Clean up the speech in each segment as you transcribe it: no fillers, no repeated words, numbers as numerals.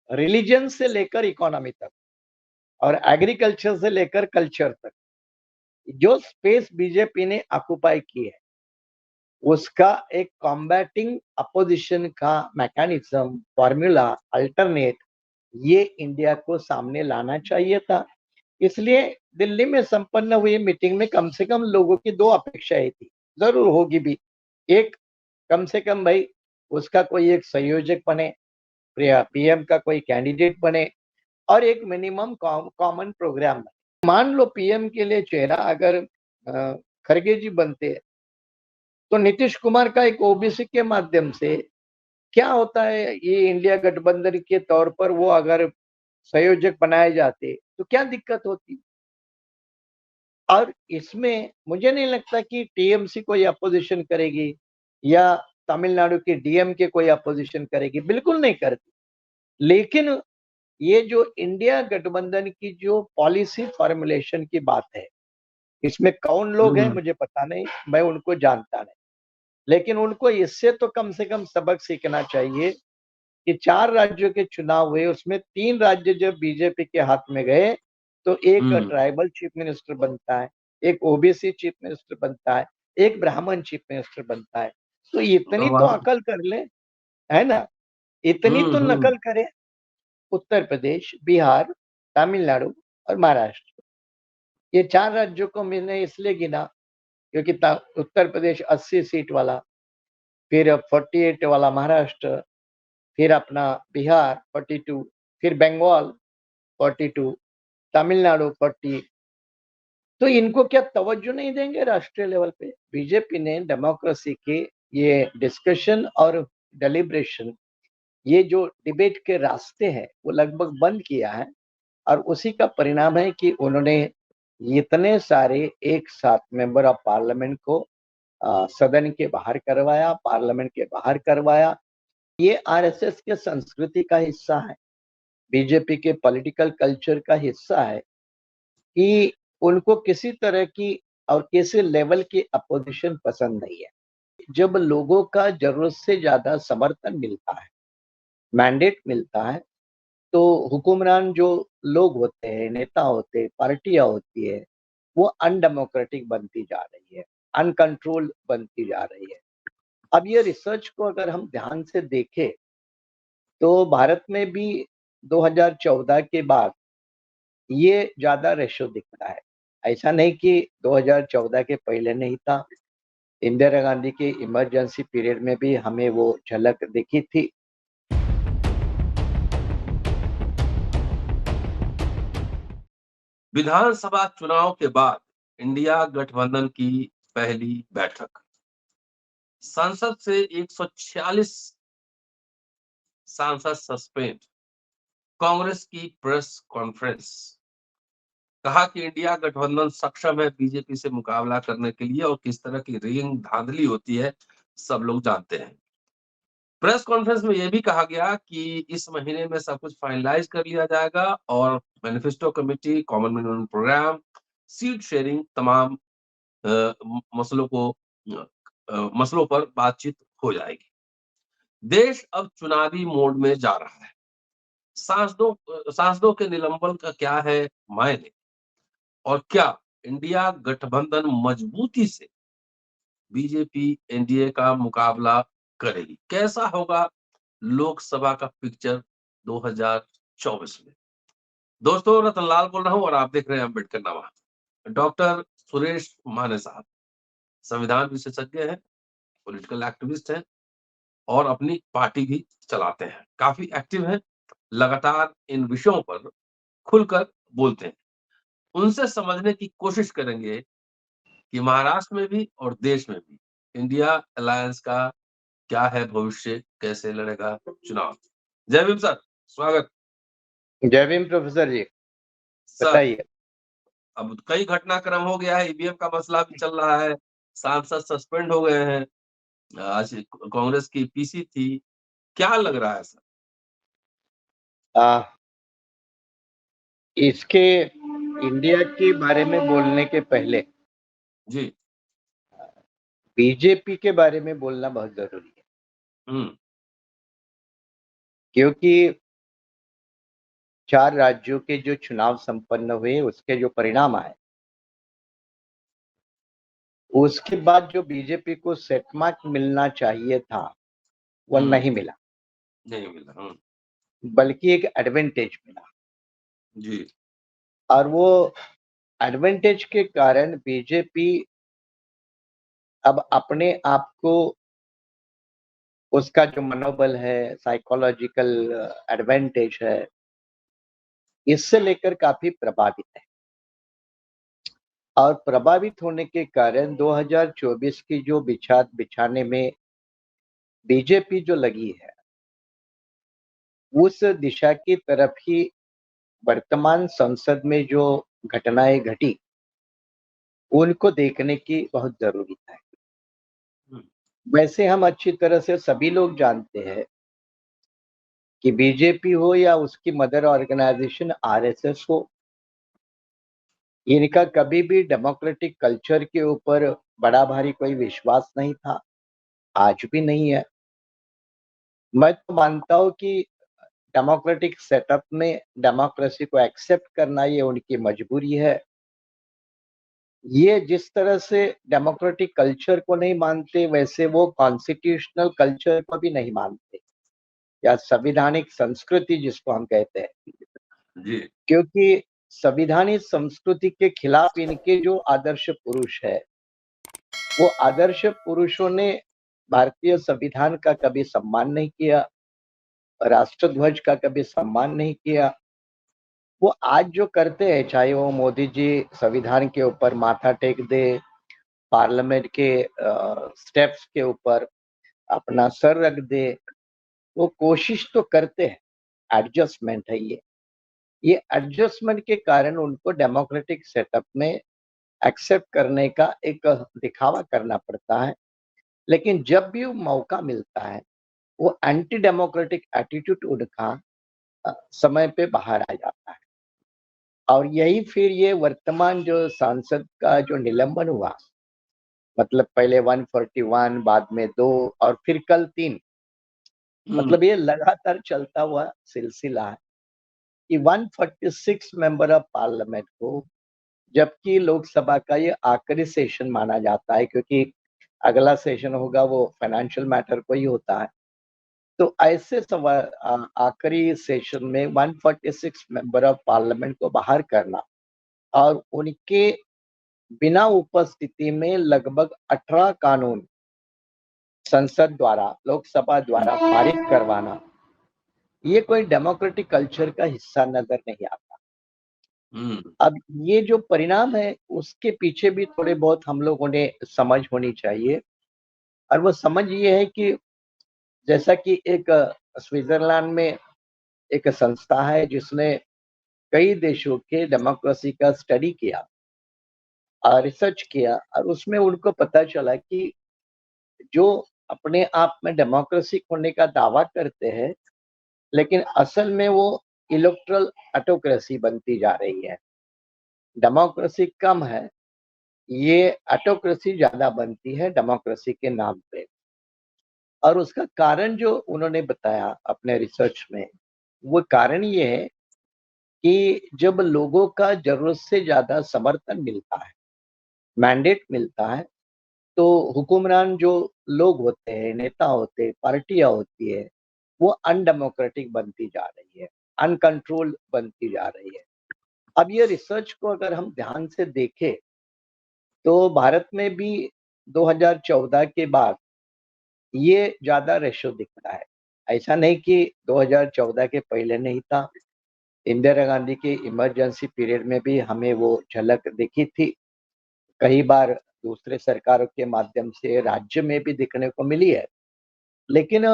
Religion से लेकर economy तक और एग्रीकल्चर से लेकर कल्चर तक जो स्पेस बीजेपी ने ऑक्युपाई की है, उसका एक कॉम्बैटिंग अपोजिशन का मैकेनिज्म, फॉर्मूला, अल्टरनेट ये इंडिया को सामने लाना चाहिए था। इसलिए दिल्ली में संपन्न हुई मीटिंग में कम से कम लोगों की दो अपेक्षाएं थी, जरूर होगी भी। एक, कम से कम भाई उसका कोई एक संयोजक बने, पीएम का कोई कैंडिडेट बने और एक मिनिमम कॉमन प्रोग्राम बने। मान लो पीएम के लिए चेहरा अगर खड़गे जी बनते हैं तो नीतीश कुमार का एक ओबीसी के माध्यम से क्या होता है, ये इंडिया गठबंधन के तौर पर वो अगर संयोजक बनाए जाते तो क्या दिक्कत होती। और इसमें मुझे नहीं लगता कि टीएमसी कोई अपोजिशन करेगी या तमिलनाडु की डीएमके कोई अपोजिशन करेगी, बिल्कुल नहीं करती। लेकिन ये जो इंडिया गठबंधन की जो पॉलिसी फॉर्मुलेशन की बात है, इसमें कौन लोग हैं मुझे पता नहीं, मैं उनको जानता नहीं, लेकिन उनको इससे तो कम से कम सबक सीखना चाहिए कि 4 राज्यों के चुनाव हुए, उसमें 3 राज्य जब बीजेपी के हाथ में गए, तो एक ट्राइबल चीफ मिनिस्टर बनता है, एक ओबीसी चीफ मिनिस्टर बनता है, एक ब्राह्मण चीफ मिनिस्टर बनता है। तो इतनी तो अकल कर ले, है ना? इतनी तो नकल करे उत्तर प्रदेश, बिहार, तमिलनाडु और महाराष्ट्र। ये 4 राज्यों को मैंने इसलिए गिना क्योंकि उत्तर प्रदेश 80 सीट वाला, फिर 48 वाला महाराष्ट्र, फिर अपना बिहार 42, फिर बंगाल 42, तमिलनाडु 40। तो इनको क्या तवज्जो नहीं देंगे राष्ट्रीय लेवल पे? बीजेपी ने डेमोक्रेसी के ये डिस्कशन और डेलिब्रेशन, ये जो डिबेट के रास्ते हैं वो लगभग बंद किया है और उसी का परिणाम है कि उन्होंने इतने सारे एक साथ मेंबर ऑफ पार्लियामेंट को सदन के बाहर करवाया, पार्लियामेंट के बाहर करवाया। ये आरएसएस के संस्कृति का हिस्सा है, बीजेपी के पॉलिटिकल कल्चर का हिस्सा है कि उनको किसी तरह की और किसी लेवल की अपोजिशन पसंद नहीं है। जब लोगों का जरूरत से ज्यादा समर्थन मिलता है, मैंडेट मिलता है, तो हुक्मरान जो लोग होते हैं, नेता होते हैं, पार्टियां होती है, वो अनडेमोक्रेटिक बनती जा रही है, अनकंट्रोल बनती जा रही है। अब ये रिसर्च को अगर हम ध्यान से देखें तो भारत में भी 2014 के बाद ये ज्यादा रेशो दिख रहा है। ऐसा नहीं कि 2014 के पहले नहीं था, इंदिरा गांधी के इमरजेंसी पीरियड में भी हमें वो झलक दिखी थी। विधानसभा चुनाव के बाद इंडिया गठबंधन की पहली बैठक, संसद से 146 सांसद सस्पेंड, कांग्रेस की प्रेस कॉन्फ्रेंस, कहा कि इंडिया गठबंधन सक्षम है बीजेपी से मुकाबला करने के लिए और किस तरह की रिंग धांधली होती है सब लोग जानते हैं। प्रेस कॉन्फ्रेंस में यह भी कहा गया कि इस महीने में सब कुछ फाइनलाइज कर लिया जाएगा और manifesto committee, common minimum program, seat sharing, तमाम मसलों पर बातचीत हो जाएगी। देश अब चुनावी मोड में जा रहा है। सांसदों के निलंबन का क्या है मायने, और क्या इंडिया गठबंधन मजबूती से बीजेपी एनडीए का मुकाबला करेगी? कैसा होगा लोकसभा का पिक्चर 2024 में? दोस्तों, रतनलाल बोल रहा हूं और आप देख रहे हैं अम्बेडकर नामा। डॉक्टर सुरेश माने साहब संविधान विशेषज्ञ हैं, पॉलिटिकल एक्टिविस्ट हैं और अपनी पार्टी भी चलाते हैं, काफी एक्टिव हैं, लगातार इन विषयों पर खुलकर बोलते हैं। उनसे समझने की कोशिश करेंगे कि महाराष्ट्र में भी और देश में भी इंडिया अलायंस का क्या है भविष्य, कैसे लड़ेगा चुनाव। जय भीम सर, स्वागत। जय भीम प्रोफेसर जी, सर, बताइए। अब कई घटनाक्रम हो गया है, ईवीएम का मसला भी चल रहा है, सांसद सस्पेंड हो गए हैं, आज कांग्रेस की पीसी थी, क्या लग रहा है सर? इसके इंडिया के बारे में बोलने के पहले जी, बीजेपी के बारे में बोलना बहुत जरूरी है, हम्म, क्योंकि 4 राज्यों के जो चुनाव संपन्न हुए उसके जो परिणाम आए, उसके बाद जो बीजेपी को सेट मार्क मिलना चाहिए था, वो नहीं मिला, नहीं मिला। बल्कि एक एडवांटेज मिला। जी। और वो एडवांटेज के कारण बीजेपी अब अपने आप को, उसका जो मनोबल है, साइकोलॉजिकल एडवांटेज है, इससे लेकर काफ़ी प्रभावित है। और प्रभावित होने के कारण 2024 की जो बिछाने में बीजेपी जो लगी है, उस दिशा की तरफ ही वर्तमान संसद में जो घटनाएँ घटी, उनको देखने की बहुत ज़रूरी है। हुँ। वैसे हम अच्छी तरह से सभी लोग जानते हैं कि बीजेपी हो या उसकी मदर ऑर्गेनाइजेशन आरएसएस हो, इनका कभी भी डेमोक्रेटिक कल्चर के ऊपर बड़ा भारी कोई विश्वास नहीं था, आज भी नहीं है। मैं तो मानता हूँ कि डेमोक्रेटिक सेटअप में डेमोक्रेसी को एक्सेप्ट करना ये उनकी मजबूरी है। ये जिस तरह से डेमोक्रेटिक कल्चर को नहीं मानते, वैसे वो कॉन्स्टिट्यूशनल कल्चर को भी नहीं मानते, या संवैधानिक संस्कृति जिसको हम कहते हैं। जी। क्योंकि संविधानिक संस्कृति के खिलाफ इनके जो आदर्श पुरुष है, वो आदर्श पुरुषों ने भारतीय संविधान का कभी सम्मान नहीं किया, राष्ट्रध्वज का कभी सम्मान नहीं किया। वो आज जो करते हैं, चाहे वो मोदी जी संविधान के ऊपर माथा टेक दे, पार्लियामेंट के स्टेप्स के ऊपर अपना सर रख दे, वो कोशिश तो करते हैं, एडजस्टमेंट है ये। ये एडजस्टमेंट के कारण उनको डेमोक्रेटिक सेटअप में एक्सेप्ट करने का एक दिखावा करना पड़ता है। लेकिन जब भी वो मौका मिलता है, वो एंटी डेमोक्रेटिक एटीट्यूड उनका समय पे बाहर आ जाता है। और यही फिर ये वर्तमान जो सांसद का जो निलंबन हुआ, मतलब पहले 141, बाद में 2 और फिर कल 3, हुँ। मतलब ये लगातार चलता हुआ सिलसिला है कि 146 मेंबर ऑफ पार्लियामेंट को, जबकि लोकसभा का ये आखिरी सेशन माना जाता है, क्योंकि अगला सेशन होगा वो फाइनेंशियल मैटर को ही होता है। तो ऐसे आखिरी सेशन में 146 मेंबर ऑफ पार्लियामेंट को बाहर करना और उनके बिना उपस्थिति में लगभग 18 कानून संसद द्वारा, लोकसभा द्वारा पारित करवाना, ये कोई डेमोक्रेटिक कल्चर का हिस्सा नजर नहीं आता। हुँ। अब ये जो परिणाम है, उसके पीछे भी थोड़े बहुत हम लोगों ने समझ होनी चाहिए। और वो समझ ये है कि जैसा कि एक स्विट्जरलैंड में एक संस्था है जिसने कई देशों के डेमोक्रेसी का स्टडी किया और रिसर्च किया, और उसमें उनको पता चला कि जो अपने आप में डेमोक्रेसी होने का दावा करते हैं, लेकिन असल में वो इलेक्टोरल ऑटोक्रेसी बनती जा रही है। डेमोक्रेसी कम है, ये ऑटोक्रेसी ज़्यादा बनती है डेमोक्रेसी के नाम पे। और उसका कारण जो उन्होंने बताया अपने रिसर्च में, वो कारण ये है कि जब लोगों का ज़रूरत से ज़्यादा समर्थन मिलता है, मैंडेट मिलता है, तो हुक्मरान जो लोग होते हैं, नेता होते हैं, पार्टियाँ होती है, वो अनडेमोक्रेटिक बनती जा रही है, अनकंट्रोल्ड बनती जा रही है। अब ये रिसर्च को अगर हम ध्यान से देखें, तो भारत में भी 2014 के बाद ये ज़्यादा रेशो दिखता है। ऐसा नहीं कि 2014 के पहले नहीं था। इंदिरा गांधी के इमरजेंसी पीरियड में भी हमें वो झलक दिखी थी। कई बार दूसरे सरकारों के माध्यम से राज्य में भी दिखने को मिली है। लेकिन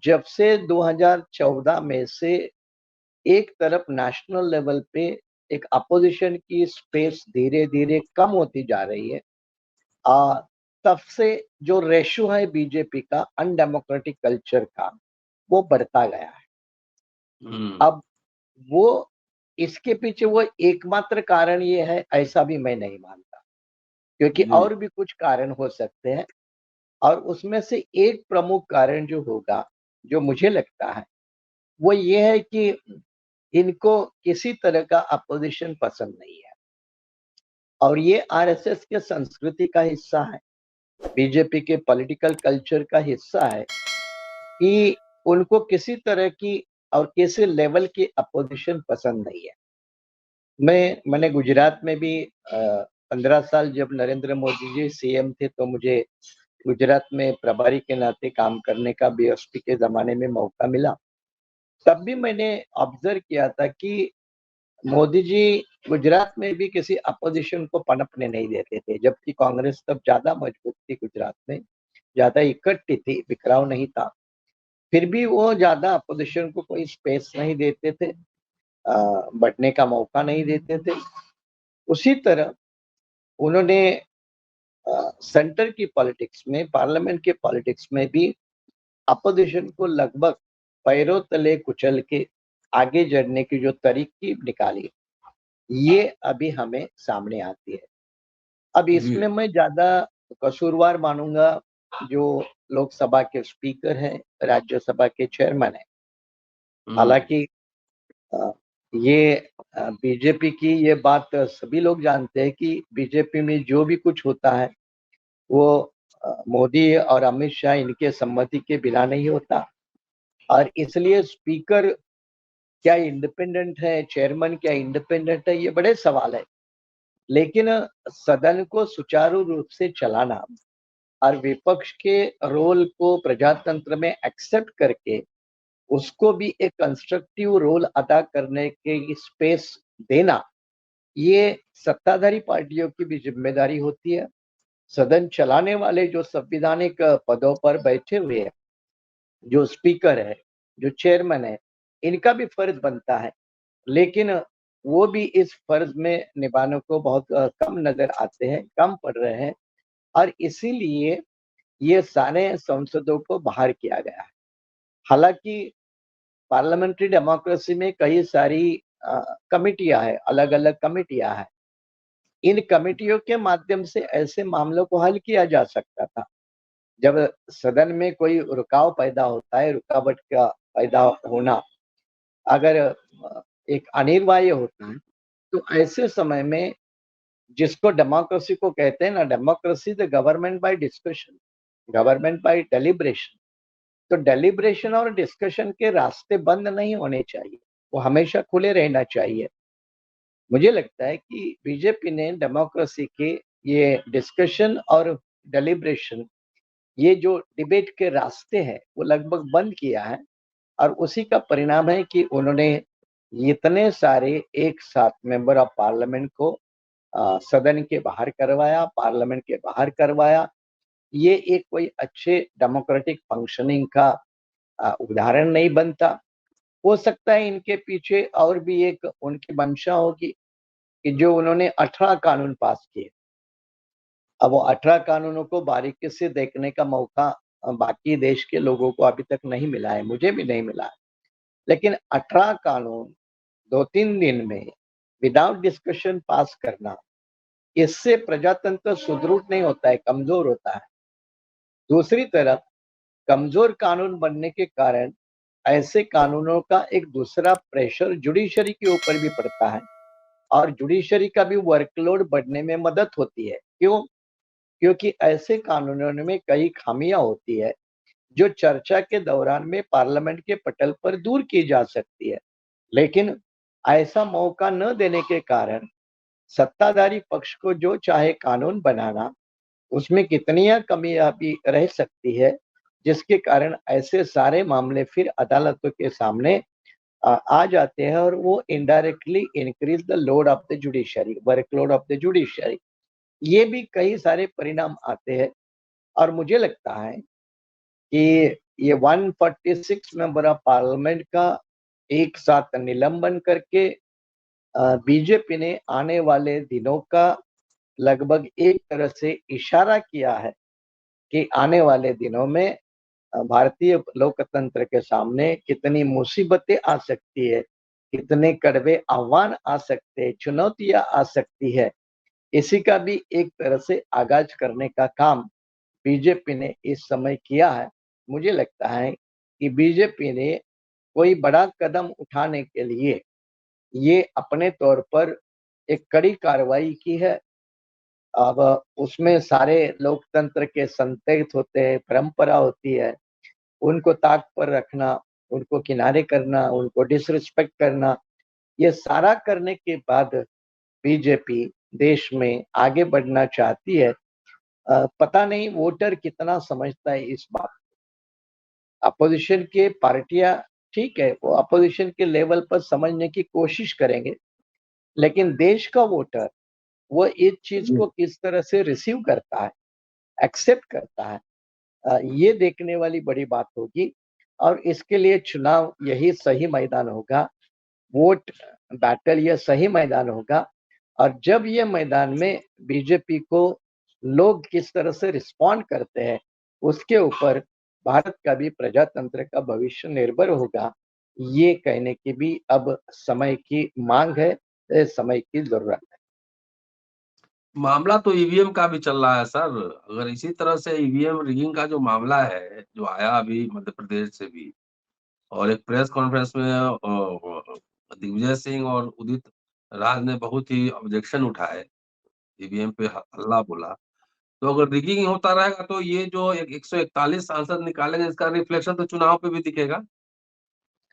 जब से 2014 में से एक तरफ नेशनल लेवल पे एक अपोजिशन की स्पेस धीरे-धीरे कम होती जा रही है, अ, तब से जो रेश्यो है बीजेपी का अनडेमोक्रेटिक कल्चर का, वो बढ़ता गया है। हुँ। अब वो इसके पीछे वो एकमात्र कारण ये है, ऐसा भी मैं नहीं मानता, क्योंकि जी। और भी कुछ कारण हो सकते हैं। और उसमें से एक प्रमुख कारण जो होगा, जो मुझे लगता है, वो ये है कि इनको किसी तरह का अपोजिशन पसंद नहीं है और ये आरएसएस के संस्कृति का हिस्सा है, बीजेपी के पॉलिटिकल कल्चर का हिस्सा है कि उनको किसी तरह की और किसी लेवल की अपोजिशन पसंद नहीं है। मैंने गुजरात में भी 15 साल जब नरेंद्र मोदी जी सीएम थे तो मुझे गुजरात में प्रभारी के नाते काम करने का बीएसपी के ज़माने में मौका मिला। तब भी मैंने ऑब्जर्व किया था कि मोदी जी गुजरात में भी किसी अपोजिशन को पनपने नहीं देते थे, जबकि कांग्रेस तब ज़्यादा मजबूत थी गुजरात में, ज़्यादा इकट्ठी थी, बिखराव नहीं था। फिर भी वो ज़्यादा अपोजिशन को कोई स्पेस नहीं देते थे, बढ़ने का मौका नहीं देते थे। उसी तरह उन्होंने सेंटर की पॉलिटिक्स में, पार्लियामेंट के पॉलिटिक्स में भी अपोजिशन को लगभग पैरों तले कुचल के आगे बढ़ने की जो तरकीब निकाली, ये अभी हमें सामने आती है। अब जी। इसमें मैं ज़्यादा कसूरवार मानूँगा जो लोकसभा के स्पीकर हैं, राज्यसभा के चेयरमैन हैं। हम्म। हालाँकि अ, ये बीजेपी की ये बात सभी लोग जानते हैं कि बीजेपी में जो भी कुछ होता है वो मोदी और अमित शाह इनके सम्मति के बिना नहीं होता और इसलिए स्पीकर क्या इंडिपेंडेंट है, चेयरमैन क्या इंडिपेंडेंट है, ये बड़े सवाल है। लेकिन सदन को सुचारू रूप से चलाना और विपक्ष के रोल को प्रजातंत्र में एक्सेप्ट करके उसको भी एक कंस्ट्रक्टिव रोल अदा करने की स्पेस देना, ये सत्ताधारी पार्टियों की भी जिम्मेदारी होती है। सदन चलाने वाले जो संवैधानिक पदों पर बैठे हुए हैं, जो स्पीकर है, जो चेयरमैन है, इनका भी फर्ज बनता है। लेकिन वो भी इस फर्ज में निभाने को बहुत कम नजर आते हैं, कम पड़ रहे हैं और इसीलिए ये सारे सांसदों को बाहर किया गया है। हालांकि पार्लियामेंट्री डेमोक्रेसी में कई सारी कमिटियां हैं, अलग-अलग कमिटियां हैं। इन कमिटियों के माध्यम से ऐसे मामलों को हल किया जा सकता था। जब सदन में कोई रुकाव पैदा होता है, रुकावट का पैदा होना अगर एक अनिवार्य होता है, तो ऐसे समय में जिसको डेमोक्रेसी को कहते हैं ना, democracy the government by discussion, government by deliberation. तो डेलिब्रेशन और डिस्कशन के रास्ते बंद नहीं होने चाहिए, वो हमेशा खुले रहना चाहिए। मुझे लगता है कि बीजेपी ने डेमोक्रेसी के ये डिस्कशन और डेलिब्रेशन, ये जो डिबेट के रास्ते हैं, वो लगभग बंद किया है और उसी का परिणाम है कि उन्होंने इतने सारे एक साथ मेंबर ऑफ पार्लियामेंट को सदन के बाहर करवाया, पार्लियामेंट के बाहर करवाया। ये एक कोई अच्छे डेमोक्रेटिक फंक्शनिंग का उदाहरण नहीं बनता। हो सकता है इनके पीछे और भी एक उनकी मंशा होगी कि जो उन्होंने 18 कानून पास किए, अब वो 18 कानूनों को बारीकी से देखने का मौका बाकी देश के लोगों को अभी तक नहीं मिला है, मुझे भी नहीं मिला है। लेकिन 18 कानून 2-3 दिन में विदाउट डिस्कशन पास करना, इससे प्रजातंत्र सुदृढ़ नहीं होता है, कमजोर होता है। दूसरी तरफ कमजोर कानून बनने के कारण ऐसे कानूनों का एक दूसरा प्रेशर जुडिशरी के ऊपर भी पड़ता है और जुडिशरी का भी वर्कलोड बढ़ने में मदद होती है। क्यों? क्योंकि ऐसे कानूनों में कई खामियां होती है जो चर्चा के दौरान में पार्लियामेंट के पटल पर दूर की जा सकती है। लेकिन ऐसा मौका न देने के कारण सत्ताधारी पक्ष को जो चाहे कानून बनाना, उसमें कितनी कमियां भी रह सकती है, जिसके कारण ऐसे सारे मामले फिर अदालतों के सामने आ जाते हैं और वो indirectly increase the load of the judiciary, workload of the judiciary. ये भी कई सारे परिणाम आते हैं और मुझे लगता है कि ये 146 मेंबर ऑफ पार्लियामेंट का एक साथ निलंबन करके बीजेपी ने आने वाले दिनों का लगभग एक तरह से इशारा किया है कि आने वाले दिनों में भारतीय लोकतंत्र के सामने कितनी मुसीबतें आ सकती है, कितने कड़वे आह्वान आ सकते हैं, चुनौतियां आ सकती है। इसी का भी एक तरह से आगाज करने का काम बीजेपी ने इस समय किया है। मुझे लगता है कि बीजेपी ने कोई बड़ा कदम उठाने के लिए ये अपने तौर पर एक कड़ी कार्रवाई की है। अब उसमें सारे लोकतंत्र के संकेत होते हैं, परंपरा होती है, उनको ताक पर रखना, उनको किनारे करना, उनको डिसरिस्पेक्ट करना, ये सारा करने के बाद बीजेपी देश में आगे बढ़ना चाहती है। पता नहीं वोटर कितना समझता है इस बात। अपोजिशन के पार्टियां ठीक है, वो अपोजिशन के लेवल पर समझने की कोशिश करेंगे, लेकिन देश का वोटर वो इस चीज जी। को किस तरह से रिसीव करता है, एक्सेप्ट करता है, ये देखने वाली बड़ी बात होगी। और इसके लिए चुनाव यही सही मैदान होगा, वोट बैटल ये सही मैदान होगा। और जब ये मैदान में बीजेपी को लोग किस तरह से रिस्पॉन्ड करते हैं, उसके ऊपर भारत का भी प्रजातंत्र का भविष्य निर्भर होगा। ये कहने की भी अब समय की मांग है, समय की जरूरत है। मामला तो ईवीएम का भी चल रहा है सर। अगर इसी तरह से ईवीएम रिगिंग का जो मामला है, जो आया अभी मध्य प्रदेश से भी, और एक प्रेस कॉन्फ्रेंस में दिग्विजय सिंह और उदित राज ने बहुत ही ऑब्जेक्शन उठाए, ईवीएम पे हल्ला बोला। तो अगर रिगिंग होता रहेगा तो ये जो 141 सांसद निकालेंगे, इसका रिफ्लेक्शन तो चुनाव पे भी दिखेगा।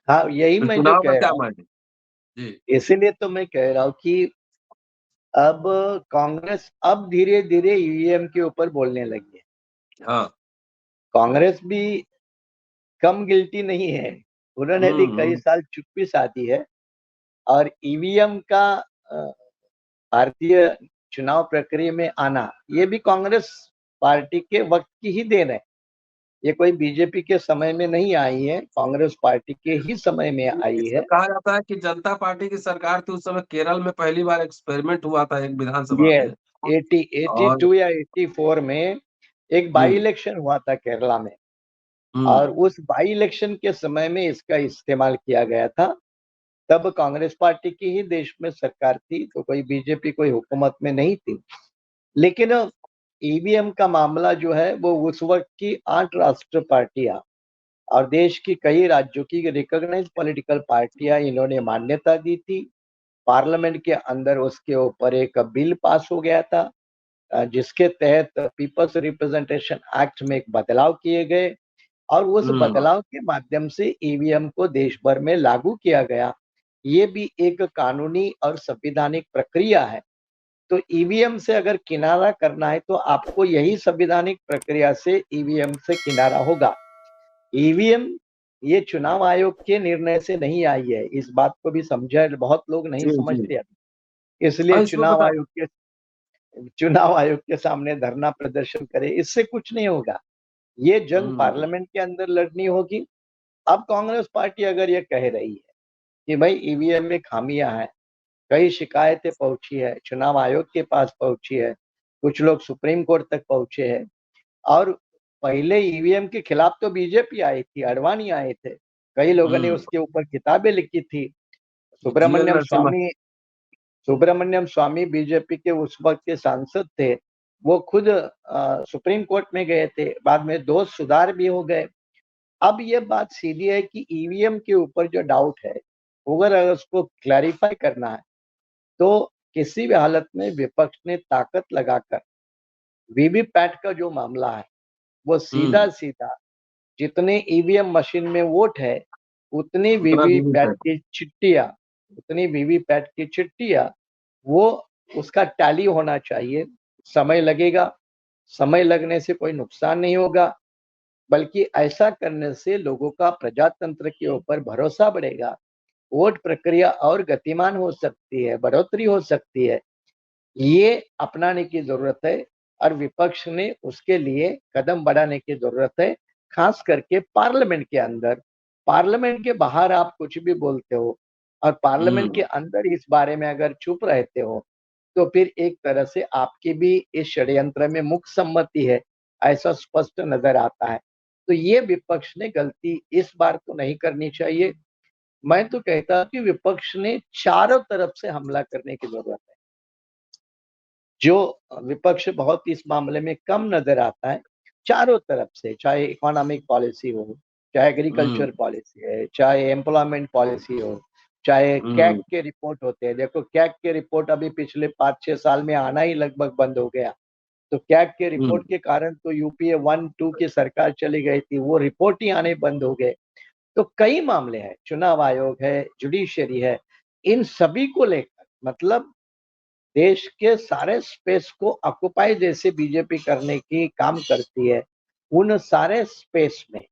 हाँ, यही फिर मैं जो चुनाव का कह क्या रहा हूँ, मायने? जी। इसीलिए तो मैं कह रहा हूँ कि अब कांग्रेस अब धीरे धीरे ईवीएम के ऊपर बोलने लगी है। हाँ। कांग्रेस भी कम गिल्टी नहीं है, उन्होंने भी कई हम्म। साल चुप्पी साधी है। और ईवीएम का भारतीय चुनाव प्रक्रिया में आना, ये भी कांग्रेस पार्टी के वक्त की ही देन है। ये कोई बीजेपी के समय में नहीं आई है, कांग्रेस पार्टी के ही समय में आई इसमें है। कहा जाता है कि जनता पार्टी की सरकार थी उस समय, केरल में पहली बार एक्सपेरिमेंट हुआ था एक विधानसभा ये में। 82 और या 84 में एक बाई हम्म। इलेक्शन हुआ था केरला में। हम्म। और उस बाई इलेक्शन के समय में इसका इस्तेमाल किया गया था। तब कांग्रेस पार्टी की ही देश में सरकार थी, तो कोई बीजेपी कोई हुकूमत में नहीं थी। लेकिन ईवीएम का मामला जो है वो उस वक्त की 8 राष्ट्र पार्टियां और देश की कई राज्यों की रिकॉग्नाइज्ड पॉलिटिकल पार्टियां इन्होंने मान्यता दी थी। पार्लियामेंट के अंदर उसके ऊपर एक बिल पास हो गया था, जिसके तहत पीपल्स रिप्रेजेंटेशन एक्ट में एक बदलाव किए गए। और उस हम्म। बदलाव के माध्यम से ईवीएम को देश भर में लागू किया गया। ये भी एक कानूनी और संवैधानिक प्रक्रिया है। तो ईवीएम से अगर किनारा करना है तो आपको यही संवैधानिक प्रक्रिया से ईवीएम से किनारा होगा। ईवीएम ये चुनाव आयोग के निर्णय से नहीं आई है, इस बात को भी समझा, बहुत लोग नहीं जी जी। समझते अभी। इसलिए हाँ, इसमें बता। चुनाव आयोग के सामने धरना प्रदर्शन करे, इससे कुछ नहीं होगा। ये जंग हम्म। पार्लियामेंट के अंदर लड़नी होगी। अब कांग्रेस पार्टी अगर ये कह रही है कि भाई ईवीएम में खामियां हैं, कई शिकायतें पहुंची है, चुनाव आयोग के पास पहुंची है, कुछ लोग सुप्रीम कोर्ट तक पहुंचे हैं। और पहले ईवीएम के खिलाफ तो बीजेपी आई थी, अडवाणी आए थे, कई लोगों ने हम्म। उसके ऊपर किताबें लिखी थी। जीएल सुब्रमण्यम नरसिम्हा। स्वामी सुब्रमण्यम स्वामी बीजेपी के उस वक्त के सांसद थे। वो खुद सुप्रीम कोर्ट में गए थे, बाद में दो सुधार भी हो गए। अब ये बात सीधी है कि ईवीएम के ऊपर जो डाउट है, अगर उसको क्लैरिफाई करना है तो किसी भी हालत में विपक्ष ने ताकत लगाकर वीवीपैट का जो मामला है वो सीधा हम्म। सीधा, जितने ईवीएम मशीन में वोट है उतनी उतना वीवीपैट वीवीपैट। की चिट्ठियां उतनी वीवीपैट की चिट्ठियां वो उसका टैली होना चाहिए। समय लगेगा, समय लगने से कोई नुकसान नहीं होगा, बल्कि ऐसा करने से लोगों का प्रजातंत्र के ऊपर भरोसा बढ़ेगा, वोट प्रक्रिया और गतिमान हो सकती है, बढ़ोतरी हो सकती है। ये अपनाने की जरूरत है और विपक्ष ने उसके लिए कदम बढ़ाने की जरूरत है, खास करके पार्लियामेंट के अंदर। पार्लियामेंट के बाहर आप कुछ भी बोलते हो और पार्लियामेंट के हम्म। अंदर इस बारे में अगर चुप रहते हो तो फिर एक तरह से आपकी भी इस षड्यंत्र में मुख्य सम्मति है, ऐसा स्पष्ट नजर आता है। तो ये विपक्ष ने गलती इस बार तो नहीं करनी चाहिए। मैं तो कहता हूं कि विपक्ष ने चारों तरफ से हमला करने की जरूरत है। जो विपक्ष बहुत इस मामले में कम नजर आता है, चारों तरफ से, चाहे इकोनॉमिक पॉलिसी हो, चाहे हम्म। एग्रीकल्चर पॉलिसी है, चाहे एम्प्लॉयमेंट पॉलिसी हो, चाहे कैग के रिपोर्ट होते हैं। देखो कैग के रिपोर्ट अभी पिछले 5-6 साल में आना ही लगभग बंद हो गया। तो कैग के रिपोर्ट के कारण तो यूपीए 1-2 की सरकार चली गई थी, वो रिपोर्ट ही आने बंद हो गए। तो कई मामले हैं, चुनाव आयोग है, जुडिशरी है, इन सभी को लेकर मतलब देश के सारे स्पेस को ऑक्युपाई जैसे बीजेपी करने की काम करती है, उन सारे स्पेस में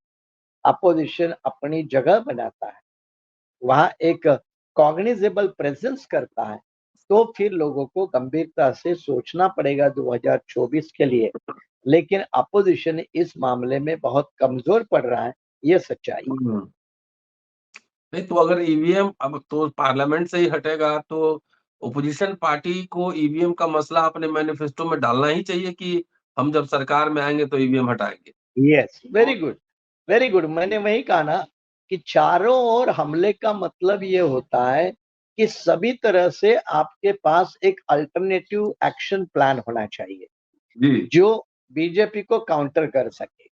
अपोजिशन अपनी जगह बनाता है, वहां एक कॉग्निजेबल प्रेजेंस करता है, तो फिर लोगों को गंभीरता से सोचना पड़ेगा 2024 के लिए। लेकिन अपोजिशन इस मामले में बहुत कमजोर पड़ रहा है, ये सच्चाई है। नहीं तो अगर ईवीएम अब तो पार्लियामेंट से ही हटेगा तो ओपोजिशन पार्टी को ईवीएम का मसला अपने मैनिफेस्टो में डालना ही चाहिए कि हम जब सरकार में आएंगे तो ईवीएम हटाएंगे। यस, वेरी और गुड, वेरी गुड। मैंने वही कहा ना कि चारों ओर हमले का मतलब ये होता है कि सभी तरह से आपके पास एक अल्टरनेटिव एक्शन प्लान होना चाहिए जी जो बीजेपी को काउंटर कर सके।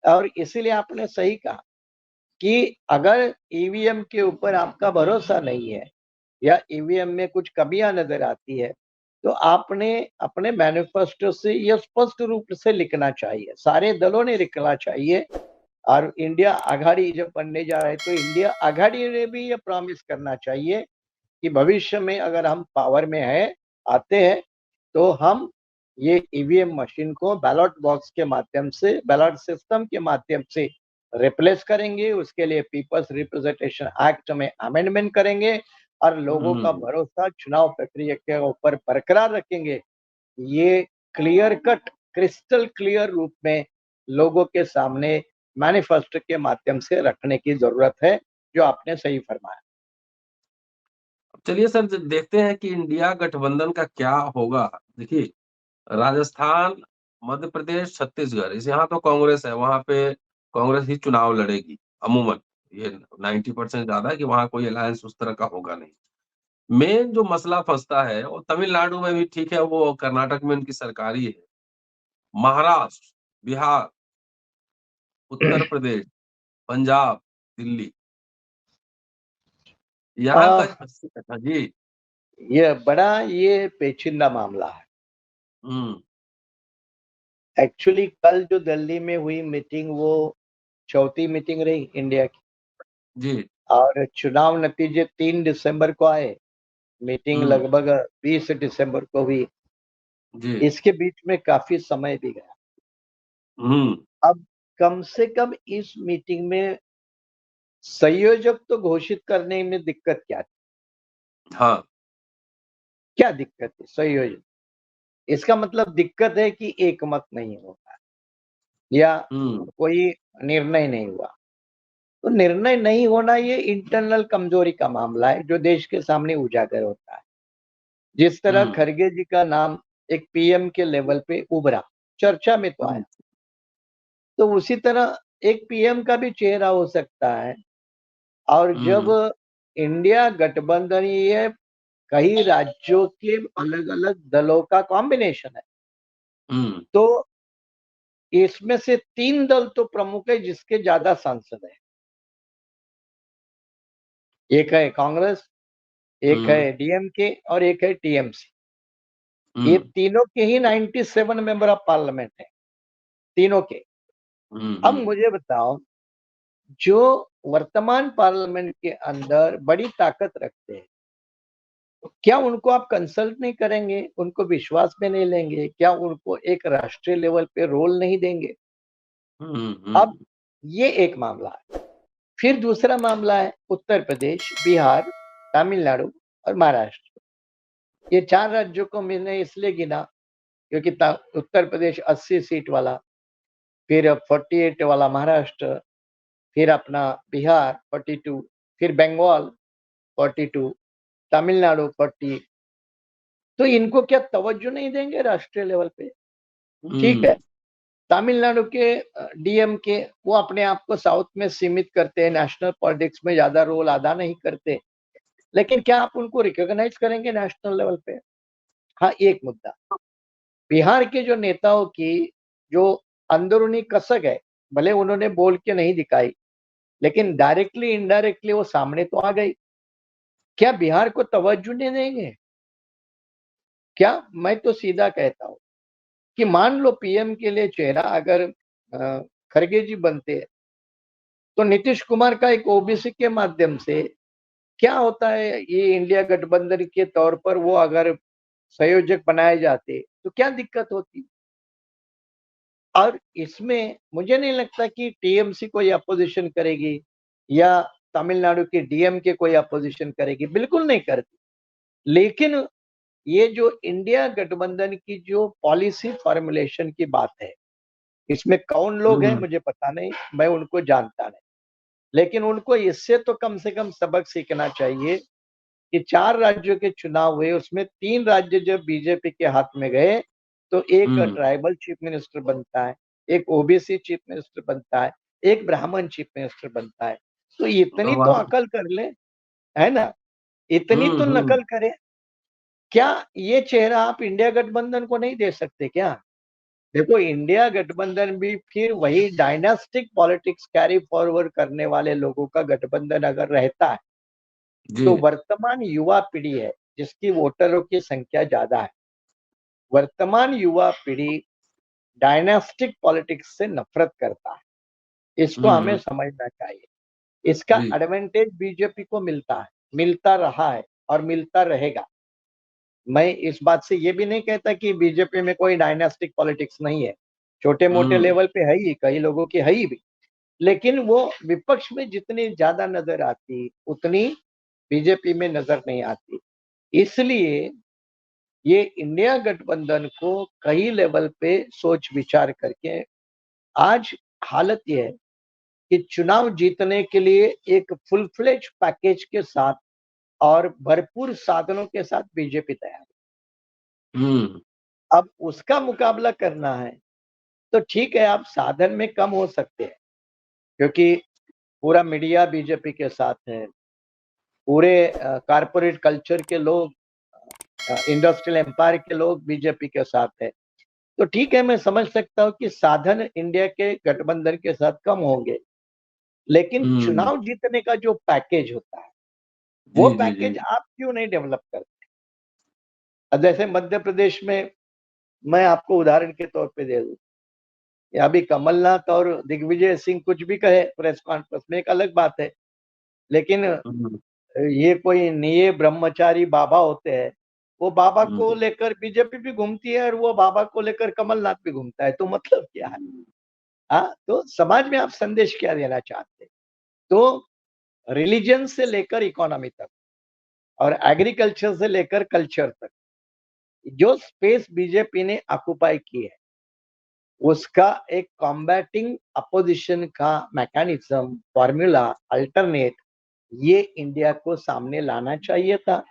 और इसीलिए आपने सही कहा कि अगर ईवीएम के ऊपर आपका भरोसा नहीं है या ईवीएम में कुछ कमियां नजर आती है, तो आपने अपने मैनिफेस्टो से यह स्पष्ट रूप से लिखना चाहिए, सारे दलों ने लिखना चाहिए। और इंडिया आघाड़ी जब बनने जा रहे हैं तो इंडिया आघाड़ी ने भी ये प्रॉमिस करना चाहिए कि भविष्य में अगर हम पावर में है आते हैं तो हम ये ईवीएम मशीन को बैलेट बॉक्स के माध्यम से, बैलेट सिस्टम के माध्यम से रिप्लेस करेंगे, उसके लिए पीपल्स रिप्रेजेंटेशन एक्ट में अमेंडमेंट करेंगे और लोगों का भरोसा चुनाव प्रक्रिया के ऊपर बरकरार रखेंगे। ये क्लियर कट, क्रिस्टल क्लियर रूप में लोगों के सामने मैनिफेस्टो के माध्यम से रखने की जरूरत है, जो आपने सही फरमाया। चलिए सर देखते हैं कि इंडिया गठबंधन का क्या होगा। देखिए राजस्थान, मध्य प्रदेश, छत्तीसगढ़ इस यहाँ तो कांग्रेस है, वहां पे कांग्रेस ही चुनाव लड़ेगी अमूमन। ये 90% ज्यादा है कि वहां कोई अलायंस उस तरह का होगा नहीं। मेन जो मसला फंसता है वो तमिलनाडु में भी ठीक है, वो कर्नाटक में उनकी सरकारी है। महाराष्ट्र, बिहार, उत्तर प्रदेश, पंजाब, दिल्ली, यहाँ का जी। ये बड़ा ये पेचीदा मामला है। हम्म। एक्चुअली कल जो दिल्ली में हुई मीटिंग वो चौथी मीटिंग रही इंडिया की, जी। और चुनाव नतीजे 3 दिसंबर को आए, मीटिंग हम्म। लगभग 20 दिसंबर को हुई। जी। इसके बीच में काफी समय भी गया। हम्म। अब कम से कम इस मीटिंग में संयोजक तो घोषित करने में दिक्कत क्या थी? हाँ। क्या दिक्कत है संयोजक? इसका मतलब दिक्कत है कि एक मत नहीं होगा या हम्म। कोई निर्णय नहीं हुआ। तो निर्णय नहीं होना ये इंटरनल कमजोरी का मामला है जो देश के सामने उजागर होता है। जिस तरह हम्म। खरगे जी का नाम एक पीएम के लेवल पे उभरा, चर्चा में तो आया, हम्म। तो उसी तरह एक पीएम का भी चेहरा हो सकता है। और जब हम्म। इंडिया गठबंधन ये कई राज्यों के अलग अलग दलों का कॉम्बिनेशन है, हम्म। तो इसमें से 3 दल तो प्रमुख है जिसके ज्यादा सांसद है। एक है कांग्रेस, एक हम्म। है डीएमके और एक है टीएमसी। ये हम्म। तीनों के ही 97 मेंबर ऑफ पार्लियामेंट है, तीनों के। अब हम्म। मुझे बताओ, जो वर्तमान पार्लियामेंट के अंदर बड़ी ताकत रखते हैं, तो क्या उनको आप कंसल्ट नहीं करेंगे, उनको विश्वास में नहीं लेंगे, क्या उनको एक राष्ट्रीय लेवल पे रोल नहीं देंगे? हम्म। अब हम्म। ये एक मामला है। फिर दूसरा मामला है उत्तर प्रदेश, बिहार, तमिलनाडु और महाराष्ट्र। ये 4 राज्यों को मैंने इसलिए गिना क्योंकि उत्तर प्रदेश 80 सीट वाला, फिर 48 वाला महाराष्ट्र, फिर अपना बिहार 42, फिर बंगाल 42, तमिलनाडु 40। तो इनको क्या तवज्जो नहीं देंगे राष्ट्रीय लेवल पे? ठीक है, हम्म। तमिलनाडु के डीएम के वो अपने आप को साउथ में सीमित करते हैं, नेशनल पॉलिटिक्स में ज्यादा रोल अदा नहीं करते, लेकिन क्या आप उनको रिकॉग्नाइज करेंगे नेशनल लेवल पे? हाँ, एक मुद्दा, बिहार के जो नेताओं की जो अंदरूनी कसक है, भले उन्होंने बोल के नहीं दिखाई, लेकिन डायरेक्टली इनडायरेक्टली वो सामने तो आ गई। क्या बिहार को तवज्जो नहीं देंगे? क्या? मैं तो सीधा कहता हूँ कि मान लो पीएम के लिए चेहरा अगर खड़गे जी बनते हैं, तो नीतीश कुमार का एक ओबीसी के माध्यम से क्या होता है, ये इंडिया गठबंधन के तौर पर वो अगर संयोजक बनाए जाते, तो क्या दिक्कत होती? और इसमें मुझे नहीं लगता कि टीएमसी कोई अपोजिशन करेगी या तमिलनाडु की डीएमके कोई अपोजिशन करेगी, बिल्कुल नहीं करती। लेकिन ये जो इंडिया गठबंधन की जो पॉलिसी फॉर्मुलेशन की बात है, इसमें कौन लोग हैं हम्म मुझे पता नहीं, मैं उनको जानता नहीं। लेकिन उनको इससे तो कम से कम सबक सीखना चाहिए कि 4 राज्यों के चुनाव हुए, उसमें 3 राज्य जब बीजेपी के हाथ में गए, तो एक हम्म ट्राइबल चीफ मिनिस्टर बनता है, एक ओबीसी चीफ मिनिस्टर बनता है, एक ब्राह्मण चीफ मिनिस्टर बनता है। तो इतनी तो वाह, अकल कर ले, है ना? इतनी तो हम्म। नकल करें। क्या ये चेहरा आप इंडिया गठबंधन को नहीं दे सकते क्या? देखो इंडिया गठबंधन भी फिर वही डायनास्टिक पॉलिटिक्स कैरी फॉरवर्ड करने वाले लोगों का गठबंधन अगर रहता है, जी। तो वर्तमान युवा पीढ़ी है जिसकी वोटरों की संख्या ज्यादा है। वर्तमान युवा पीढ़ी डायनास्टिक पॉलिटिक्स से नफरत करता है। इसको हमें हम्म। समझना चाहिए। इसका जी। एडवांटेज बीजेपी को मिलता है, मिलता रहा है और मिलता रहेगा। मैं इस बात से ये भी नहीं कहता कि बीजेपी में कोई डायनास्टिक पॉलिटिक्स नहीं है। छोटे-मोटे हम्म लेवल पे है ही, कई लोगों की है ही भी। लेकिन वो विपक्ष में जितनी ज़्यादा नज़र आती, उतनी बीजेपी में नज़र नहीं आती। इसलिए ये इंडिया गठबंधन को कई लेवल पे सोच विचार करके आज हालत ये है कि चुनाव जीतने के लिए एक फुल फ्लेज पैकेज के साथ और भरपूर साधनों के साथ बीजेपी तैयार है। हम्म अब उसका मुकाबला करना है, तो ठीक है आप साधन में कम हो सकते हैं, क्योंकि पूरा मीडिया बीजेपी के साथ है, पूरे कॉर्पोरेट कल्चर के लोग, इंडस्ट्रियल एम्पायर के लोग बीजेपी के साथ है। तो ठीक है, मैं समझ सकता हूँ कि साधन इंडिया के गठबंधन के साथ कम होंगे, लेकिन हम्म। चुनाव जीतने का जो पैकेज होता है, वो जी जी जी। पैकेज आप क्यों नहीं डेवलप करते? अब जैसे मध्य प्रदेश में मैं आपको उदाहरण के तौर पे दे दूं, या अभी कमलनाथ और दिग्विजय सिंह कुछ भी कहे प्रेस कॉन्फ्रेंस में, एक अलग बात है। लेकिन हम्म ये कोई निये ब्रह्मचारी बाबा होते हैं, वो बाबा को हम्म लेकर बीजेपी भी घूमती है और वो बाबा को लेकर कमलनाथ भी घूमता है, तो मतलब क्या है? हाँ, तो समाज में आप संदेश क्या देना चाहते हैं? तो रिलीजन से लेकर इकोनॉमी तक और एग्रीकल्चर से लेकर कल्चर तक, जो स्पेस बीजेपी ने ऑक्युपाई की है, उसका एक कॉम्बैटिंग अपोजिशन का मैकेनिज्म, फॉर्मूला, अल्टरनेट, ये इंडिया को सामने लाना चाहिए था।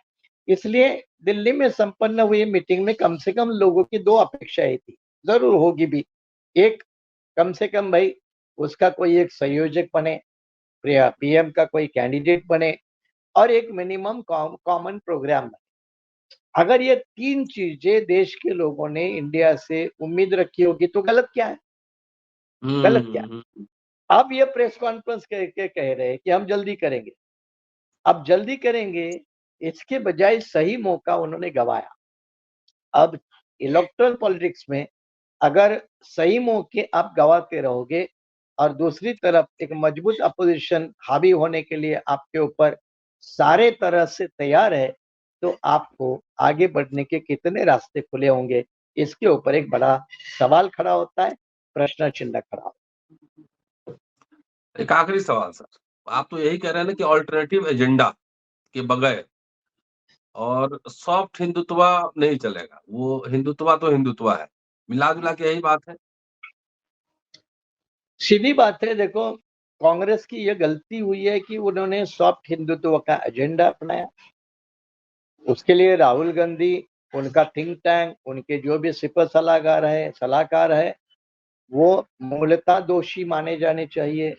इसलिए दिल्ली में संपन्न हुई मीटिंग में कम से कम लोगों की 2 अपेक्षाएँ थी, ज़रूर होगी भी। एक, कम से कम भाई उसका कोई एक संयोजक बने, पीएम का कोई कैंडिडेट बने और एक मिनिमम कॉमन प्रोग्राम बने। अगर ये 3 चीज़ें देश के लोगों ने इंडिया से उम्मीद रखी होगी, तो गलत क्या है? गलत क्या है? हम्म। अब ये प्रेस कॉन्फ्रेंस करके कह रहे हैं कि हम जल्दी करेंगे। अब जल्दी करेंगे, इसके बजाय सही मौका उन्होंने गँवाया। अब इलेक्टोरल पॉलिटिक्स में अगर सही मौके आप गँवाते रहोगे और दूसरी तरफ एक मजबूत अपोजिशन हावी होने के लिए आपके ऊपर सारे तरह से तैयार है, तो आपको आगे बढ़ने के कितने रास्ते खुले होंगे, इसके ऊपर एक बड़ा सवाल खड़ा होता है, प्रश्न चिन्ह खड़ा होता एक आखिरी सवाल सर, आप तो यही कह रहे हैं ना कि ऑल्टरनेटिव एजेंडा के बगैर और सॉफ्ट हिंदुत्व नहीं चलेगा, वो हिंदुत्व तो हिंदुत्व है, मिला जुला के यही बात है। है। सीधी बात है, देखो कांग्रेस की ये गलती हुई है कि उन्होंने सॉफ्ट हिंदुत्व का एजेंडा अपनाया। उसके लिए राहुल गांधी, उनका थिंक टैंक, उनके जो भी सिपह सलाहकार है, वो मूलतः दोषी माने जाने चाहिए।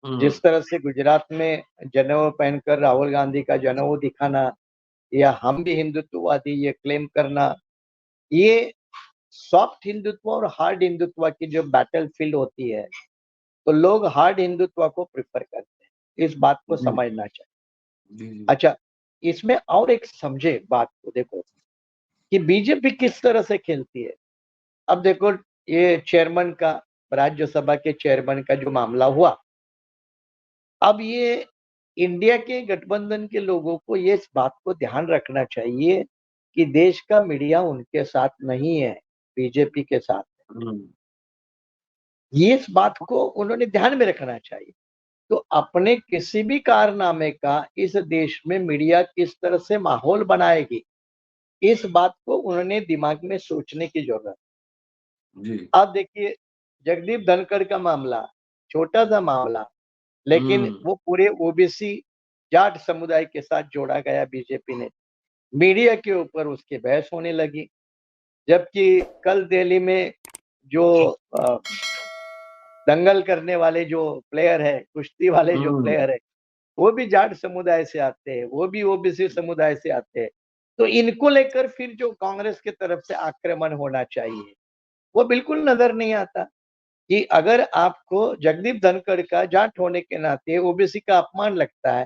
हम्म जिस तरह से गुजरात में जनेऊ पहनकर राहुल गांधी का जनेऊ दिखाना या हम भी हिंदुत्ववादी ये क्लेम करना, ये सॉफ्ट हिंदुत्व और हार्ड हिंदुत्व की जो बैटल फील्ड होती है, तो लोग हार्ड हिंदुत्व को प्रेफर करते हैं। इस बात को जी समझना चाहिए। जी जी। अच्छा, इसमें और एक समझे बात को, देखो कि बीजेपी किस तरह से खेलती है। अब देखो, ये चेयरमैन का, राज्यसभा के चेयरमैन का जो मामला हुआ, अब ये इंडिया के गठबंधन के लोगों को ये इस बात को ध्यान रखना चाहिए कि देश का मीडिया उनके साथ नहीं है, बीजेपी के साथ है। ये इस बात को उन्होंने ध्यान में रखना चाहिए। तो अपने किसी भी कारनामे का इस देश में मीडिया किस तरह से माहौल बनाएगी, इस बात को उन्होंने दिमाग में सोचने की जरूरत। जी। अब देखिए, जगदीप धनखड़ का मामला, छोटा सा मामला, लेकिन वो पूरे ओबीसी जाट समुदाय के साथ जोड़ा गया बीजेपी ने। मीडिया के ऊपर उसकी बहस होने लगी, जबकि कल दिल्ली में जो दंगल करने वाले जो प्लेयर है, कुश्ती वाले जो प्लेयर है, वो भी जाट समुदाय से आते हैं, वो भी ओबीसी समुदाय से आते हैं। तो इनको लेकर फिर जो कांग्रेस की तरफ से आक्रमण होना चाहिए, वो बिल्कुल नजर नहीं आता कि अगर आपको जगदीप धनखड़ का जाट होने के नाते ओबीसी का अपमान लगता है,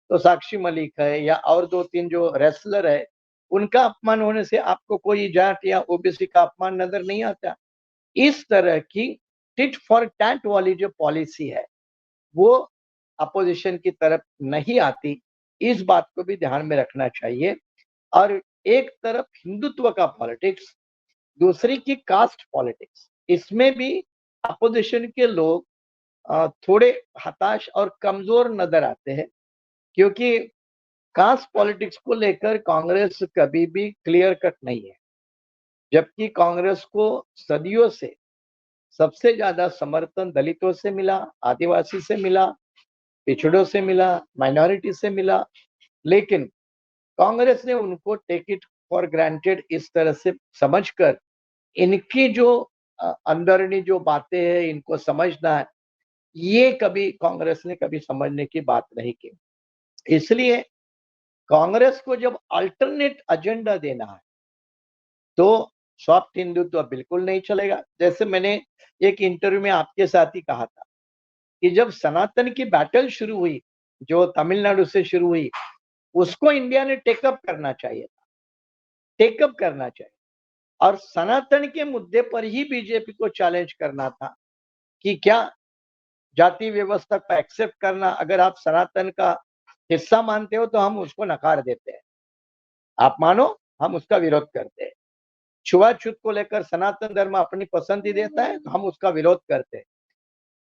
तो साक्षी मलिक है या और 2-3 जो रेसलर है, उनका अपमान होने से आपको कोई जाट या ओबीसी का अपमान नजर नहीं आता। इस तरह की टिट फॉर टैट वाली जो पॉलिसी है, वो अपोजिशन की तरफ नहीं आती। इस बात को भी ध्यान में रखना चाहिए। और एक तरफ हिंदुत्व का पॉलिटिक्स, दूसरी की कास्ट पॉलिटिक्स, इसमें भी अपोजिशन के लोग थोड़े हताश और कमजोर नजर आते हैं, क्योंकि कास्ट पॉलिटिक्स को लेकर कांग्रेस कभी भी क्लियर कट नहीं है। जबकि कांग्रेस को सदियों से सबसे ज्यादा समर्थन दलितों से मिला, आदिवासी से मिला, पिछड़ों से मिला, माइनॉरिटी से मिला, लेकिन कांग्रेस ने उनको टेक इट फॉर ग्रांटेड इस तरह से समझकर इनकी जो अंदरूनी जो बातें हैं, इनको समझना है, ये कभी कांग्रेस ने कभी समझने की बात नहीं की। इसलिए कांग्रेस को जब अल्टरनेट एजेंडा देना है, तो सॉफ्ट हिंदुत्व बिल्कुल नहीं चलेगा। जैसे मैंने एक इंटरव्यू में आपके साथ ही कहा था कि जब सनातन की बैटल शुरू हुई, जो तमिलनाडु से शुरू हुई, उसको इंडिया ने टेकअप करना चाहिए था, टेकअप करना चाहिए। और सनातन के मुद्दे पर ही बीजेपी को चैलेंज करना था कि क्या जाति व्यवस्था को एक्सेप्ट करना, अगर आप सनातन का हिस्सा मानते हो तो हम उसको नकार देते हैं, आप मानो हम उसका विरोध करते हैं। छुआछूत को लेकर सनातन धर्म अपनी पसंदी देता है तो हम उसका विरोध करते हैं।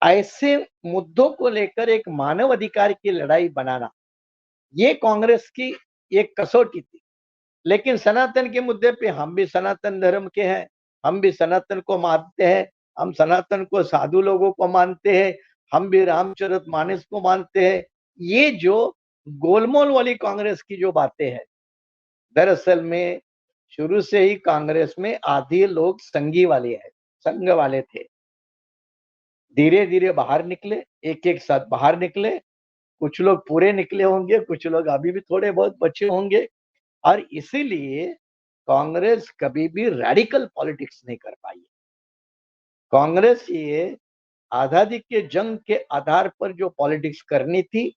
ऐसे मुद्दों को लेकर एक मानव अधिकार की लड़ाई बनाना, ये कांग्रेस की एक कसौटी थी। लेकिन सनातन के मुद्दे पे हम भी सनातन धर्म के हैं, हम भी सनातन को मानते हैं, हम सनातन को साधु लोगों को मानते हैं, हम भी रामचरितमानस को मानते हैं। ये जो गोलमोल वाली कांग्रेस की जो बातें हैं, दरअसल में शुरू से ही कांग्रेस में आधे लोग संघी वाले हैं, संघ वाले थे। धीरे धीरे बाहर निकले, एक एक साथ बाहर निकले, कुछ लोग पूरे निकले होंगे, कुछ लोग अभी भी थोड़े बहुत बचे होंगे। और इसीलिए कांग्रेस कभी भी रैडिकल पॉलिटिक्स नहीं कर पाई। कांग्रेस ये आजादी के जंग के आधार पर जो पॉलिटिक्स करनी थी,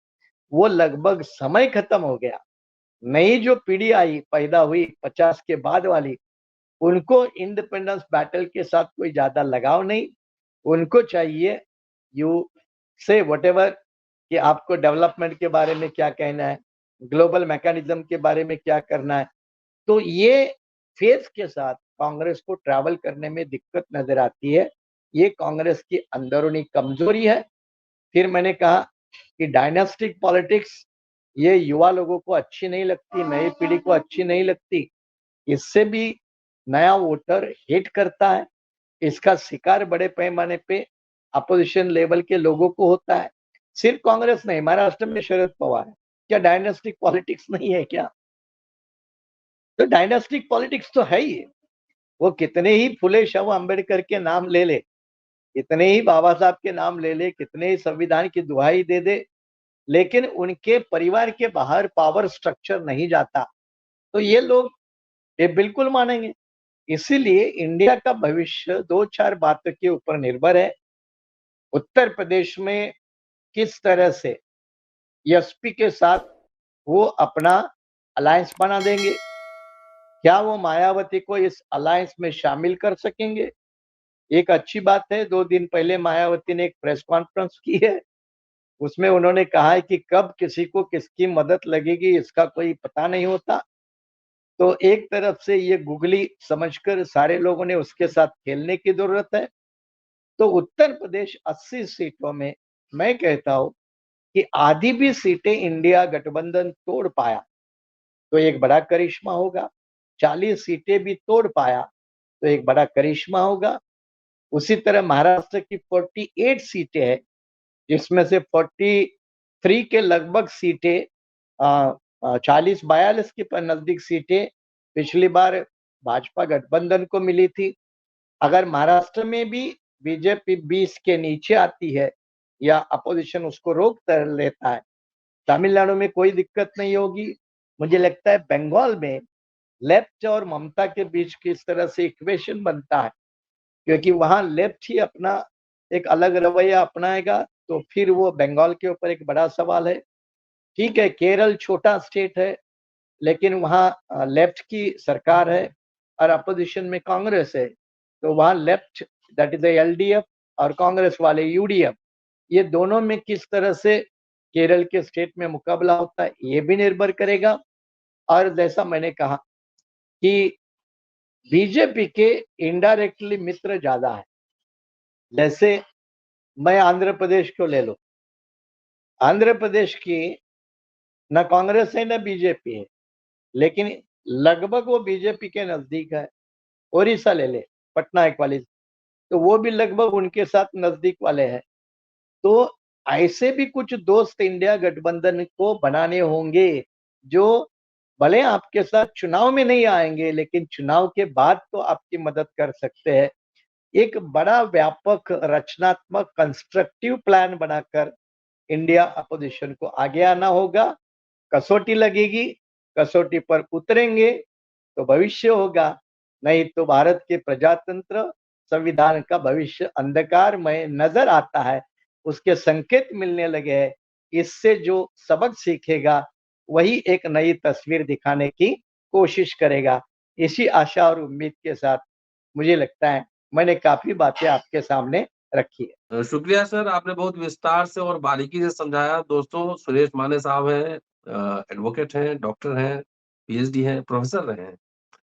वो लगभग समय खत्म हो गया। नई जो पीढ़ी आई, पैदा हुई 50 के बाद वाली, उनको इंडिपेंडेंस बैटल के साथ कोई ज्यादा लगाव नहीं। उनको चाहिए यू से व्हाटएवर कि आपको डेवलपमेंट के बारे में क्या कहना है, ग्लोबल मैकेनिज्म के बारे में क्या करना है। तो ये फेज के साथ कांग्रेस को ट्रैवल करने में दिक्कत नजर आती है। ये कांग्रेस की अंदरूनी कमजोरी है। फिर मैंने कहा कि डायनास्टिक पॉलिटिक्स ये युवा लोगों को अच्छी नहीं लगती, नई पीढ़ी को अच्छी नहीं लगती। इससे भी नया वोटर हेट करता है। इसका शिकार बड़े पैमाने पे अपोजिशन लेवल के लोगों को होता है। सिर्फ कांग्रेस नहीं, महाराष्ट्र में शरद पवार है, क्या डायनास्टिक पॉलिटिक्स नहीं है क्या? तो डायनास्टिक पॉलिटिक्स तो है ही। वो कितने ही फुले शव अंबेडकर के नाम ले ले, कितने ही बाबा साहब के नाम ले ले, कितने ही संविधान की दुहाई दे दे, लेकिन उनके परिवार के बाहर पावर स्ट्रक्चर नहीं जाता, तो ये लोग ये बिल्कुल मानेंगे। इसीलिए इंडिया का भविष्य 2-4 बातों के ऊपर निर्भर है। उत्तर प्रदेश में किस तरह से एसपी के साथ वो अपना अलायंस बना देंगे। क्या वो मायावती को इस अलायंस में शामिल कर सकेंगे? एक अच्छी बात है, 2 दिन पहले मायावती ने एक प्रेस कॉन्फ्रेंस की है। उसमें उन्होंने कहा है कि कब किसी को किसकी मदद लगेगी इसका कोई पता नहीं होता। तो एक तरफ से ये गुगली समझकर सारे लोगों ने उसके साथ खेलने की जरूरत है। तो उत्तर प्रदेश 80 सीटों में मैं कहता हूं कि आधी भी सीटें इंडिया गठबंधन तोड़ पाया तो एक बड़ा करिश्मा होगा। 40 सीटें भी तोड़ पाया तो एक बड़ा करिश्मा होगा। उसी तरह महाराष्ट्र की 48 सीटें हैं, जिसमें से 43 के लगभग सीटें 40-42 के नजदीक सीटें पिछली बार भाजपा गठबंधन को मिली थी। अगर महाराष्ट्र में भी बीजेपी 20 के नीचे आती है या अपोजिशन उसको रोक कर लेता है, तमिलनाडु में कोई दिक्कत नहीं होगी। मुझे लगता है बंगाल में लेफ्ट और ममता के बीच किस तरह से इक्वेशन बनता है, क्योंकि वहां लेफ्ट ही अपना एक अलग रवैया अपनाएगा तो फिर वो बंगाल के ऊपर एक बड़ा सवाल है। ठीक है, केरल छोटा स्टेट है, लेकिन वहाँ लेफ्ट की सरकार है और अपोजिशन में कांग्रेस है। तो वहाँ लेफ्ट दैट इज एलडीएफ और कांग्रेस वाले यूडीएफ, ये दोनों में किस तरह से केरल के स्टेट में मुकाबला होता है ये भी निर्भर करेगा। और जैसा मैंने कहा कि बीजेपी के इनडायरेक्टली मित्र ज्यादा है। जैसे मैं आंध्र प्रदेश को ले लो, आंध्र प्रदेश की न कांग्रेस है न बीजेपी है, लेकिन लगभग वो बीजेपी के नजदीक है। ओडिशा ले ले, पटनायक वाली, तो वो भी लगभग उनके साथ नजदीक वाले हैं। तो ऐसे भी कुछ दोस्त इंडिया गठबंधन को बनाने होंगे जो भले आपके साथ चुनाव में नहीं आएंगे लेकिन चुनाव के बाद तो आपकी मदद कर सकते हैं। एक बड़ा व्यापक रचनात्मक कंस्ट्रक्टिव प्लान बनाकर इंडिया अपोजिशन को आगे आना होगा। कसौटी लगेगी, कसौटी पर उतरेंगे तो भविष्य होगा, नहीं तो भारत के प्रजातंत्र संविधान का भविष्य अंधकारमय नजर आता है। उसके संकेत मिलने लगे हैं। इससे जो सबक सीखेगा वही एक नई तस्वीर दिखाने की कोशिश करेगा। इसी आशा और उम्मीद के साथ मुझे लगता है मैंने काफी बातें आपके सामने रखी है। शुक्रिया सर, आपने बहुत विस्तार से और बारीकी से समझाया। दोस्तों, सुरेश माने साहब हैं, एडवोकेट हैं, डॉक्टर हैं, पीएचडी हैं, प्रोफेसर रहे हैं,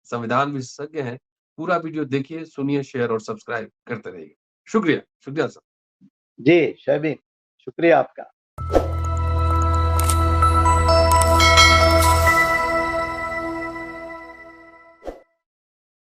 संविधान विशेषज्ञ हैं। पूरा वीडियो देखिए, सुनिए, शेयर और सब्सक्राइब करते रहिए। शुक्रिया, शुक्रिया सर। जी शबीन, शुक्रिया आपका।